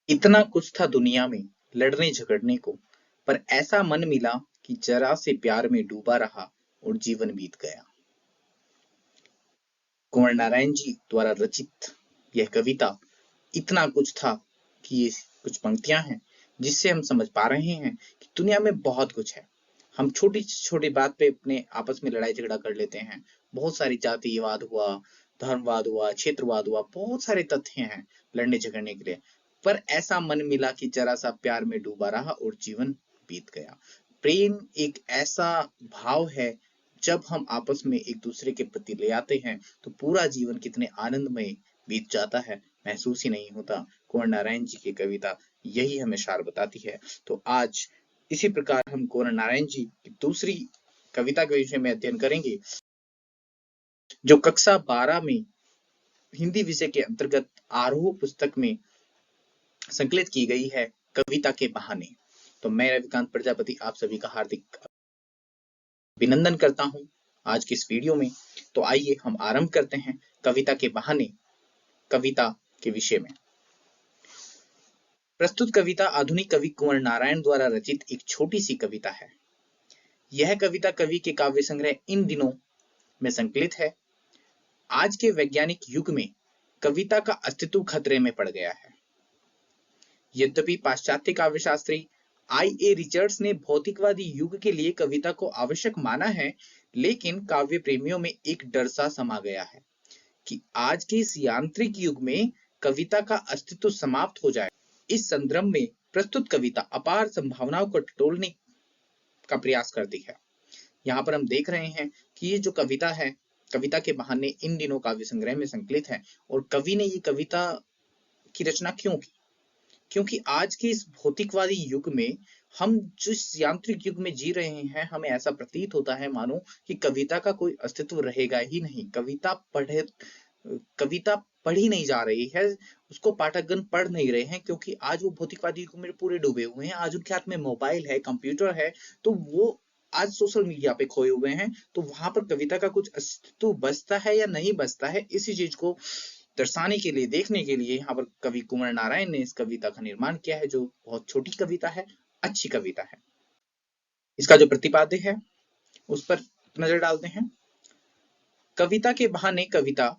इतना कुछ था दुनिया में लड़ने झगड़ने को, पर ऐसा मन मिला कि जरा से प्यार में डूबा रहा और जीवन बीत गया। कुंवर नारायण जी द्वारा रचित यह कविता इतना कुछ था कि ये कुछ पंक्तियां हैं जिससे हम समझ पा रहे हैं कि दुनिया में बहुत कुछ है। हम छोटी छोटी बात पे अपने आपस में लड़ाई झगड़ा कर लेते हैं। बहुत सारी जातिवाद हुआ, धर्मवाद हुआ, क्षेत्रवाद हुआ, बहुत सारे तथ्य हैं लड़ने झगड़ने के लिए। पर ऐसा मन मिला कि जरा सा प्यार में डूबा रहा और जीवन बीत गया। प्रेम एक ऐसा भाव है, जब हम आपस में एक दूसरे के प्रति ले आते हैं तो पूरा जीवन कितने आनंदमय बीत जाता है, महसूस ही नहीं होता। कुंवर नारायण जी की कविता यही हमें सार बताती है। तो आज इसी प्रकार हम कुंवर नारायण जी की दूसरी कविता के विषय में अध्ययन करेंगे, जो कक्षा 12 में हिंदी विषय के अंतर्गत आरोह पुस्तक में संकलित की गई है, कविता के बहाने। तो मैं रविकांत प्रजापति आप सभी का हार्दिक अभिनंदन करता हूं आज की इस वीडियो में। तो आइए हम आरंभ करते हैं कविता के बहाने कविता के विषय में। प्रस्तुत कविता आधुनिक कवि कुंवर नारायण द्वारा रचित एक छोटी सी कविता है। यह कविता कवि के काव्य संग्रह इन दिनों में संकलित है। आज के वैज्ञानिक युग में कविता का अस्तित्व खतरे में पड़ गया है। यद्यपि पाश्चात्य काव्यशास्त्री I.A. रिचर्ड्स ने भौतिकवादी युग के लिए कविता को आवश्यक माना है, लेकिन काव्य प्रेमियों में एक डर सा समा गया है कि आज के इस यांत्रिक युग में कविता का अस्तित्व समाप्त हो जाए। इस संदर्भ में प्रस्तुत कविता अपार संभावनाओं को टटोलने का प्रयास करती है। यहाँ पर हम देख रहे हैं कि ये जो कविता है, कविता के बहाने इन दिनों काव्य संग्रह में संकलित है। और कवि ने ये कविता की रचना क्यों की? क्योंकि आज के इस भौतिकवादी युग में हम जिस यांत्रिक युग में जी रहे हैं, हमें ऐसा प्रतीत होता है मानो कि कविता का कोई अस्तित्व रहेगा ही नहीं। कविता पढ़ी नहीं जा रही है, उसको पाठकगण पढ़ नहीं रहे हैं, क्योंकि आज वो भौतिकवादी युग में पूरे डूबे हुए हैं। आज उनके हाथ में मोबाइल है, कंप्यूटर है, तो वो आज सोशल मीडिया पे खोए हुए हैं। तो वहां पर कविता का कुछ अस्तित्व बचता है या नहीं बचता है, इसी चीज को दर्शाने के लिए, देखने के लिए यहाँ पर कवि कुंवर नारायण ने इस कविता का निर्माण किया है, जो बहुत छोटी कविता है, अच्छी कविता है। इसका जो प्रतिपाद्य है उस पर नजर डालते हैं। कविता के बहाने कविता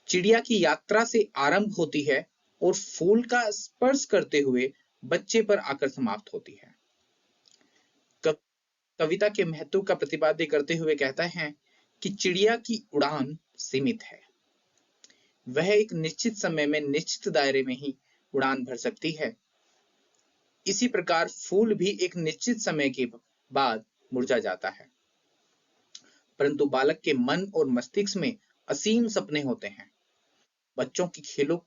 चिड़िया की यात्रा से आरंभ होती है और फूल का स्पर्श करते हुए बच्चे पर आकर समाप्त होती है। कविता के महत्व का प्रतिपाद्य करते हुए कहता है कि चिड़िया की उड़ान सीमित है, वह एक निश्चित समय में निश्चित दायरे में ही उड़ान भर सकती है। इसी प्रकार फूल भी एक निश्चित समय के बाद मुरझा जाता है, परंतु बालक के मन और मस्तिष्क में असीम सपने होते हैं। बच्चों की खेलों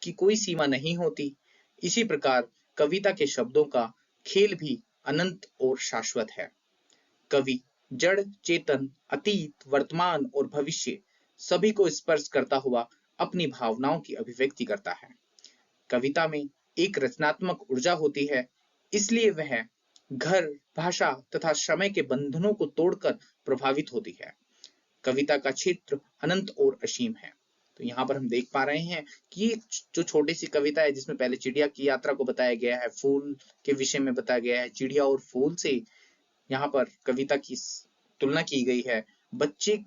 की कोई सीमा नहीं होती। इसी प्रकार कविता के शब्दों का खेल भी अनंत और शाश्वत है। कवि जड़, चेतन, अतीत, वर्तमान और भविष्य सभी को स्पर्श करता हुआ अपनी भावनाओं की अभिव्यक्ति करता है। कविता में एक रचनात्मक ऊर्जा होती है, इसलिए वह घर, भाषा तथा समय के बंधनों को तोड़कर प्रभावित होती है। कविता का क्षेत्र अनंत और असीम है। तो यहाँ पर हम देख पा रहे हैं कि ये जो छोटी सी कविता है, जिसमें पहले चिड़िया की यात्रा को बताया गया है, फूल के विषय में बताया गया है, चिड़िया और फूल से यहाँ पर कविता की तुलना की गई है, बच्चे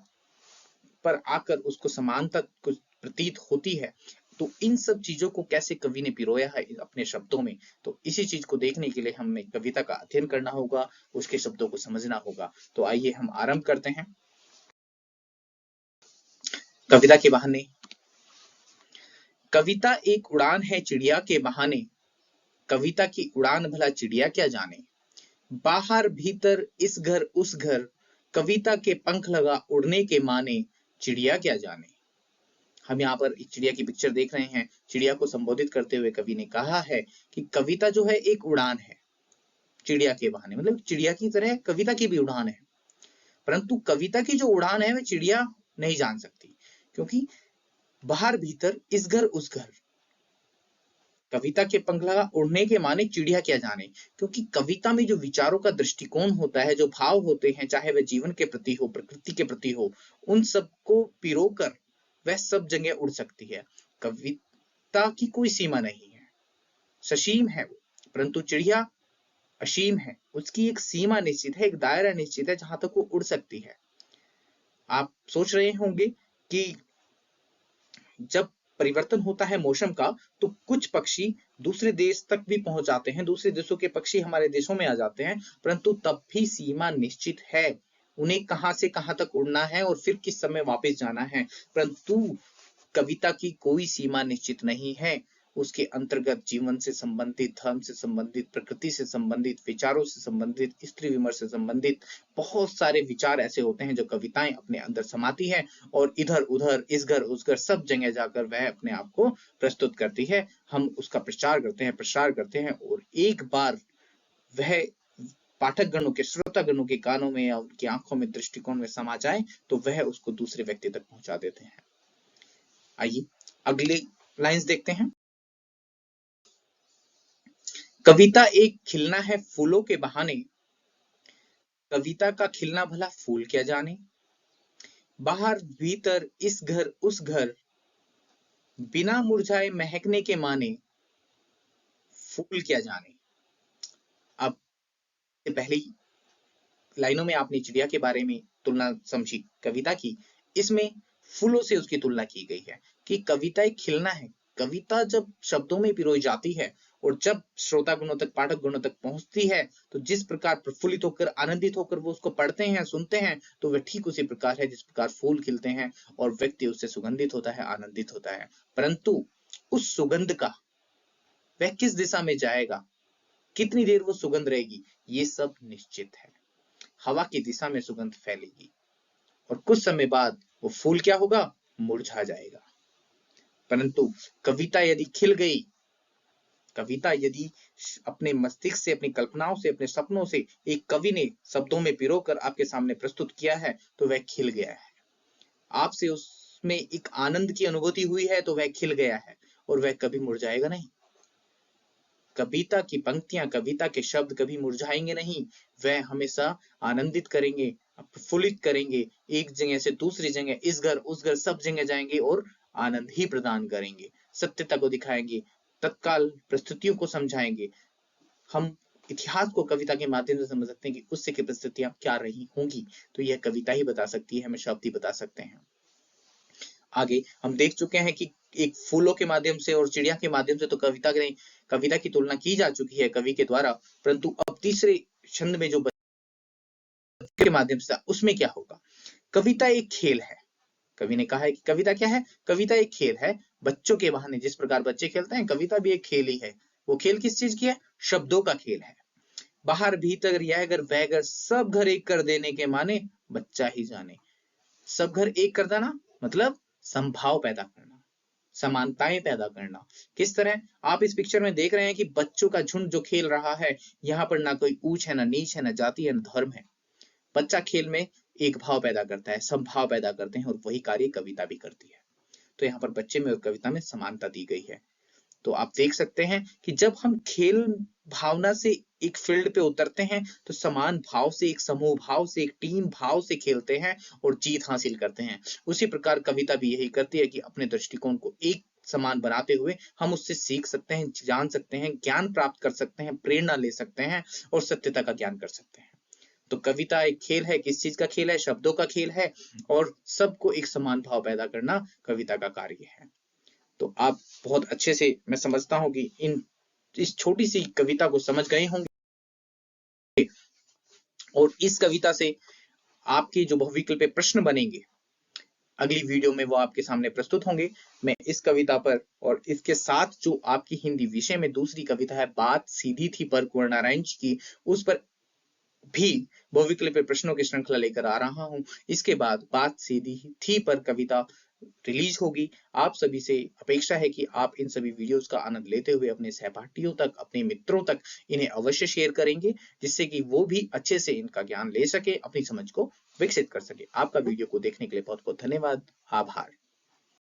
पर आकर उसको समानता कुछ प्रतीत होती है। तो इन सब चीजों को कैसे कवि ने पिरोया है अपने शब्दों में, तो इसी चीज को देखने के लिए हमें कविता का अध्ययन करना होगा, उसके शब्दों को समझना होगा। तो आइए हम आरंभ करते हैं कविता के बहाने। कविता एक उड़ान है चिड़िया के बहाने, कविता की उड़ान भला चिड़िया क्या जाने। बाहर भीतर इस घर उस घर, कविता के पंख लगा उड़ने के माने, चिड़िया क्या जाने। हम यहाँ पर एक चिड़िया की पिक्चर देख रहे हैं। चिड़िया को संबोधित करते हुए कवि ने कहा है कि कविता जो है एक उड़ान है चिड़िया के बहाने, मतलब चिड़िया की तरह कविता की भी उड़ान है, परंतु कविता की जो उड़ान है वह चिड़िया नहीं जान सकती, क्योंकि बाहर भीतर इस घर उस घर, कविता के पंख लगा उड़ने के माने चिड़िया क्या जाने। क्योंकि कविता में जो विचारों का दृष्टिकोण होता है, जो भाव होते हैं, चाहे वह जीवन के प्रति हो, प्रकृति के प्रति हो, उन सबको पिरोकर वह सब जगह उड़ सकती है। कविता की कोई सीमा नहीं है। ससीम है वो, परंतु चिड़िया असीम है। उसकी एक सीमा निश्चित है, एक दायरा निश्चित है जहां तक वो उड़ सकती है। आप सोच रहे होंगे कि जब परिवर्तन होता है मौसम का तो कुछ पक्षी दूसरे देश तक भी पहुंच जाते हैं, दूसरे देशों के पक्षी हमारे देशों में आ जाते हैं, परंतु तब भी सीमा निश्चित है। उन्हें कहां से कहां तक उड़ना है और फिर किस समय वापस जाना है। परंतु कविता की कोई सीमा निश्चित नहीं है। उसके अंतर्गत जीवन से संबंधित, धर्म से संबंधित, प्रकृति से संबंधित, विचारों से संबंधित, स्त्री विमर्श से संबंधित बहुत सारे विचार ऐसे होते हैं जो कविताएं अपने अंदर समाती है और इधर उधर, इस घर उस घर, सब जगह जाकर वह अपने आप को प्रस्तुत करती है। हम उसका प्रचार करते हैं, प्रसार करते हैं, और एक बार वह पाठक गणों के, श्रोता गणों के कानों में या उनकी आंखों में, दृष्टिकोण में समा जाए तो वह उसको दूसरे व्यक्ति तक पहुंचा देते हैं। आइए अगले लाइंस देखते हैं। कविता एक खिलना है फूलों के बहाने, कविता का खिलना भला फूल क्या जाने। बाहर भीतर, इस घर उस घर, बिना मुरझाए महकने के माने, फूल क्या जाने। अब पहली लाइनों में आपने चिड़िया के बारे में तुलना समझी कविता की, इसमें फूलों से उसकी तुलना की गई है कि कविता एक खिलना है। कविता जब शब्दों में पिरोई जाती है और जब श्रोता गुणों तक, पाठक गुणों तक पहुंचती है, तो जिस प्रकार प्रफुल्लित होकर, आनंदित होकर वो उसको पढ़ते हैं, सुनते हैं, तो वह ठीक उसी प्रकार है जिस प्रकार फूल खिलते हैं और व्यक्ति उससे सुगंधित होता है, आनंदित होता है। परंतु उस सुगंध का वह किस दिशा में जाएगा, कितनी देर वो सुगंध रहेगी, ये सब निश्चित है। हवा की दिशा में सुगंध फैलेगी और कुछ समय बाद वो फूल क्या होगा, मुरझा जाएगा। परंतु कविता यदि खिल गई, कविता यदि अपने मस्तिष्क से, अपनी कल्पनाओं से, अपने सपनों से एक कवि ने शब्दों में पिरोकर आपके सामने प्रस्तुत किया है, तो वह खिल गया है। आपसे उसमें एक आनंद की अनुभूति हुई है, तो वह खिल गया है और वह कभी मुरझाएगा नहीं। कविता की पंक्तियां, कविता के शब्द कभी मुरझाएंगे नहीं, वह हमेशा आनंदित करेंगे, प्रफुल्लित करेंगे, एक जगह से दूसरी जगह, इस घर उस घर, सब जगह जाएंगे और आनंद ही प्रदान करेंगे, सत्यता को दिखाएंगे, तत्काल परिस्थितियों को समझाएंगे। हम इतिहास को कविता के माध्यम से समझ सकते हैं कि उससे की परिस्थितियां क्या रही होंगी, तो यह कविता ही बता सकती है, हमें शब्द ही बता सकते हैं। आगे हम देख चुके हैं कि एक फूलों के माध्यम से और चिड़िया के माध्यम से तो कविता की तुलना की जा चुकी है कवि के द्वारा, परंतु अब तीसरे छंद में जो के माध्यम से उसमें क्या होगा। कविता एक खेल है। कवि ने कहा है कि कविता क्या है, कविता एक खेल है बच्चों के बहाने। जिस प्रकार बच्चे खेलते हैं, कविता भी एक खेल ही है। वो खेल किस चीज की है, शब्दों का खेल है। बाहर भीतर, यह घर वह घर, सब घर एक कर देने के माने, बच्चा ही जाने। सब घर एक कर देना मतलब संभाव पैदा करना, समानताएं पैदा करना। किस तरह आप इस पिक्चर में देख रहे हैं कि बच्चों का झुंड जो खेल रहा है, यहाँ पर ना कोई ऊंच है, ना नीच है, ना जाति है, ना धर्म है। बच्चा खेल में एक भाव पैदा करता है, संभाव पैदा करते हैं, और वही कार्य कविता भी करती है। तो यहाँ पर बच्चे में और कविता में समानता दी गई है। तो आप देख सकते हैं कि जब हम खेल भावना से एक फील्ड पे उतरते हैं, तो समान भाव से, एक समूह भाव से, एक टीम भाव से खेलते हैं और जीत हासिल करते हैं। उसी प्रकार कविता भी यही करती है कि अपने दृष्टिकोण को एक समान बनाते हुए हम उससे सीख सकते हैं, जान सकते हैं, ज्ञान प्राप्त कर सकते हैं, प्रेरणा ले सकते हैं और सत्यता का ज्ञान कर सकते हैं। तो कविता एक खेल है। किस चीज का खेल है, शब्दों का खेल है, और सबको एक समान भाव पैदा करना कविता का कार्य है। तो आप बहुत अच्छे से, मैं समझता हूं कि इस छोटी सी कविता को समझ गए होंगे, और इस कविता से आपके जो बहुविकल्पीय प्रश्न बनेंगे अगली वीडियो में वो आपके सामने प्रस्तुत होंगे। मैं इस कविता पर और इसके साथ जो आपकी हिंदी विषय में दूसरी कविता है बात सीधी थी पर कुंवर नारायण जी की, उस पर भी बहुविकल्पीय प्रश्नों की श्रृंखला लेकर आ रहा हूं। इसके बाद बात सीधी थी पर कविता रिलीज होगी। आप सभी से अपेक्षा है कि आप इन सभी वीडियोस का आनंद लेते हुए अपने सहपाठियों तक, अपने मित्रों तक इन्हें अवश्य शेयर करेंगे, जिससे कि वो भी अच्छे से इनका ज्ञान ले सके, अपनी समझ को विकसित कर सके। आपका वीडियो को देखने के लिए बहुत बहुत धन्यवाद, आभार।